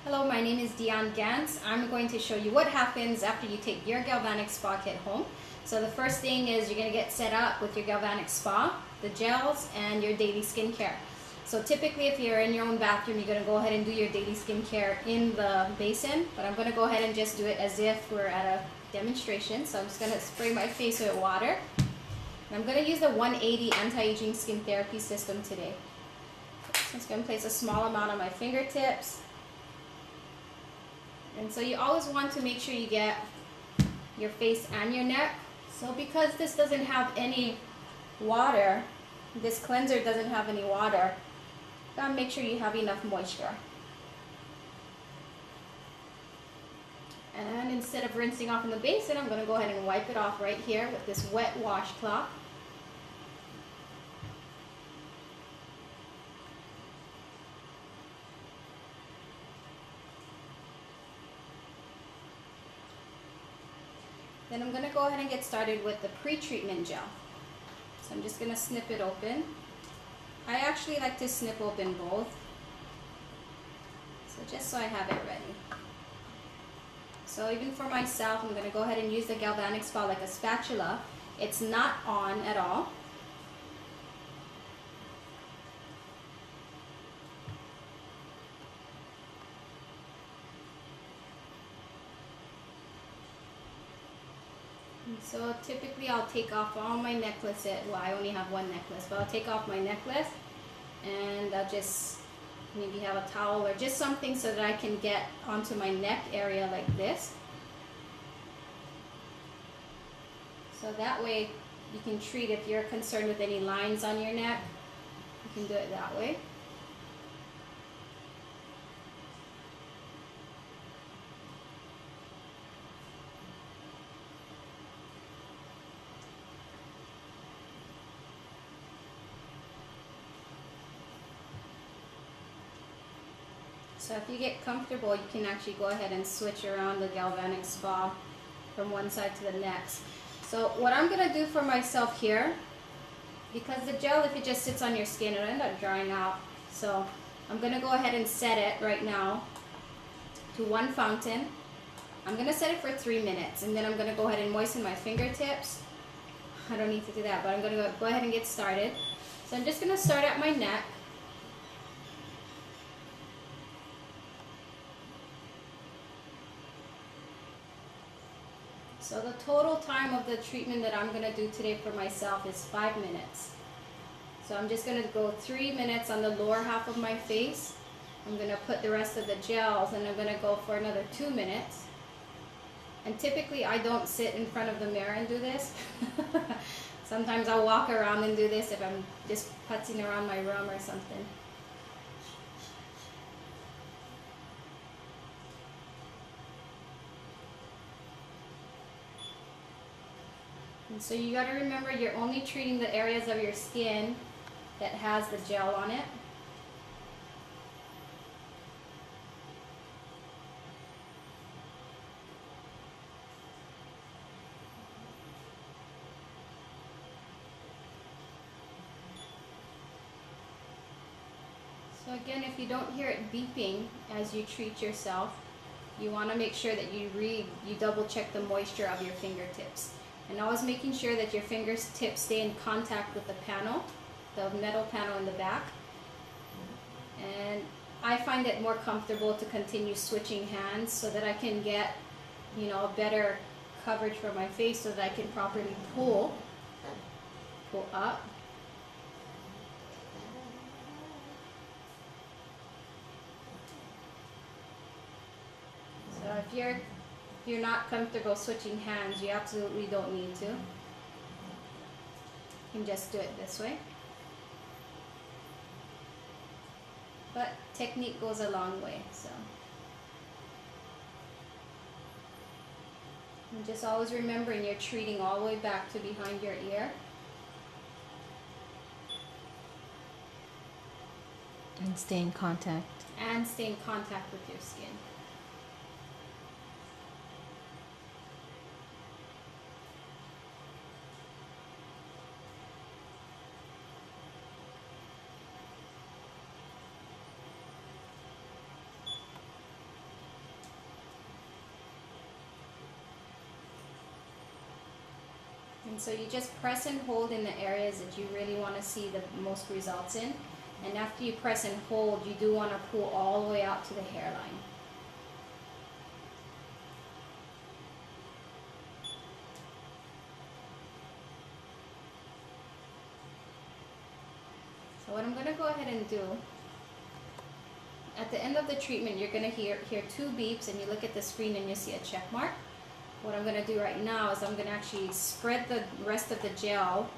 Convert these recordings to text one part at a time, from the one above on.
Hello, my name is Dion Gantz. I'm going to show you what happens after you take your Galvanic Spa kit home. So the first thing is you're going to get set up with your Galvanic Spa, the gels, and your daily skincare. So typically if you're in your own bathroom, you're going to go ahead and do your daily skincare in the basin, but I'm going to go ahead and just do it as if we're at a demonstration. So I'm just going to spray my face with water. And I'm going to use the 180 anti-aging skin therapy system today. So I'm just going to place a small amount on my fingertips. And so you always want to make sure you get your face and your neck. So because this doesn't have any water, this cleanser doesn't have any water, you gotta make sure you have enough moisture. And instead of rinsing off in the basin, I'm gonna go ahead and wipe it off right here with this wet washcloth. Then I'm going to go ahead and get started with the pre-treatment gel. So I'm just going to snip it open. I actually like to snip open both. So just so I have it ready. So even for myself, I'm going to go ahead and use the Galvanic Spa like a spatula. It's not on at all. So typically I'll take off all my necklaces. Well, I only have one necklace, but I'll take off my necklace and I'll just maybe have a towel or just something so that I can get onto my neck area like this. So that way you can treat, if you're concerned with any lines on your neck, you can do it that way. So if you get comfortable, you can actually go ahead and switch around the Galvanic Spa from one side to the next. So what I'm going to do for myself here, because the gel, if it just sits on your skin, it'll end up drying out. So I'm going to go ahead and set it right now to one fountain. I'm going to set it for 3 minutes, and then I'm going to go ahead and moisten my fingertips. I don't need to do that, but I'm going to go ahead and get started. So I'm just going to start at my neck. So the total time of the treatment that I'm going to do today for myself is 5 minutes. So I'm just going to go 3 minutes on the lower half of my face. I'm going to put the rest of the gels and I'm going to go for another 2 minutes. And typically I don't sit in front of the mirror and do this. Sometimes I'll walk around and do this if I'm just putzing around my room or something. And so you got to remember, you're only treating the areas of your skin that has the gel on it. So again, if you don't hear it beeping as you treat yourself, you want to make sure that you double check the moisture of your fingertips. And always making sure that your fingertips stay in contact with the panel, the metal panel in the back. And I find it more comfortable to continue switching hands so that I can get, a better coverage for my face so that I can properly pull up. So if you're not comfortable switching hands, you absolutely don't need to. You can just do it this way. But technique goes a long way, so. And just always remembering you're treating all the way back to behind your ear. And stay in contact. And stay in contact with your skin. And so you just press and hold in the areas that you really want to see the most results in. And after you press and hold, you do want to pull all the way out to the hairline. So what I'm going to go ahead and do, at the end of the treatment, you're going to hear 2 beeps, and you look at the screen and you see a check mark. What I'm going to do right now is I'm going to actually spread the rest of the gel.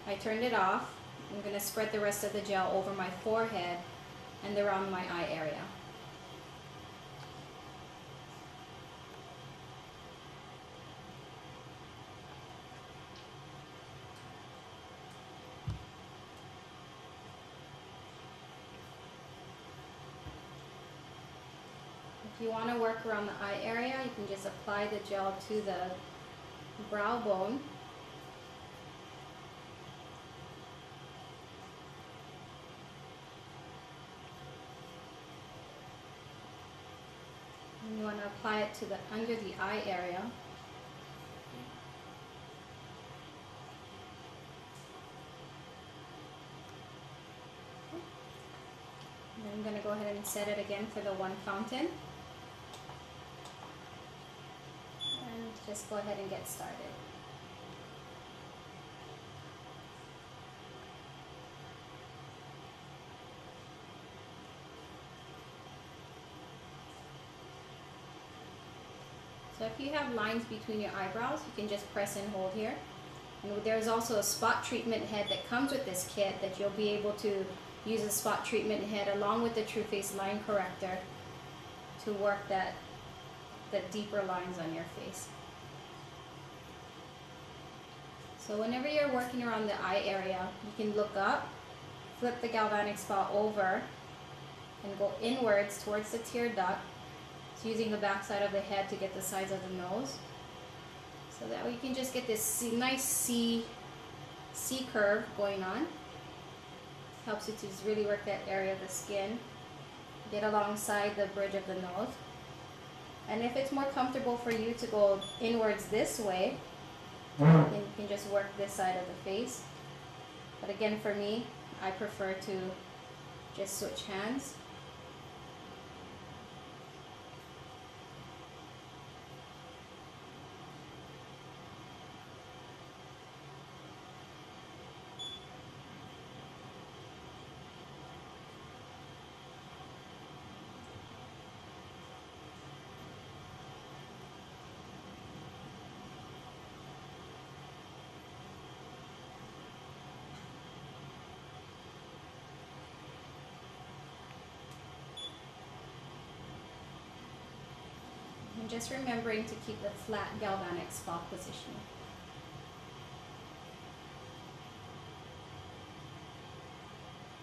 I turned it off. I'm going to spread the rest of the gel over my forehead and around my eye area. If you want to work around the eye area, you can just apply the gel to the brow bone. And you want to apply it to the under the eye area. And then I'm going to go ahead and set it again for the 1 fountain. Just go ahead and get started. So if you have lines between your eyebrows, you can just press and hold here. And there's also a spot treatment head that comes with this kit that you'll be able to use a spot treatment head along with the True Face line corrector to work the deeper lines on your face. So whenever you're working around the eye area, you can look up, flip the Galvanic Spa over, and go inwards towards the tear duct. So using the back side of the head to get the sides of the nose. So that way you can just get this nice C curve going on. Helps you to just really work that area of the skin. Get alongside the bridge of the nose. And if it's more comfortable for you to go inwards this way, then you can just work this side of the face. But again, for me, I prefer to just switch hands. And just remembering to keep the flat Galvanic Spa position.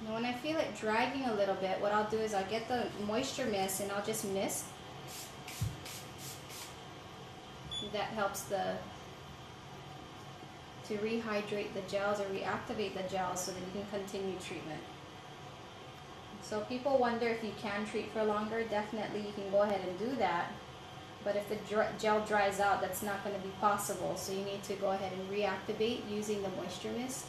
Now when I feel it dragging a little bit, what I'll do is I'll get the moisture mist and I'll just mist. That helps to rehydrate the gels or reactivate the gels so that you can continue treatment. So people wonder if you can treat for longer. Definitely you can go ahead and do that. But if the gel dries out, that's not going to be possible. So you need to go ahead and reactivate using the moisture mist.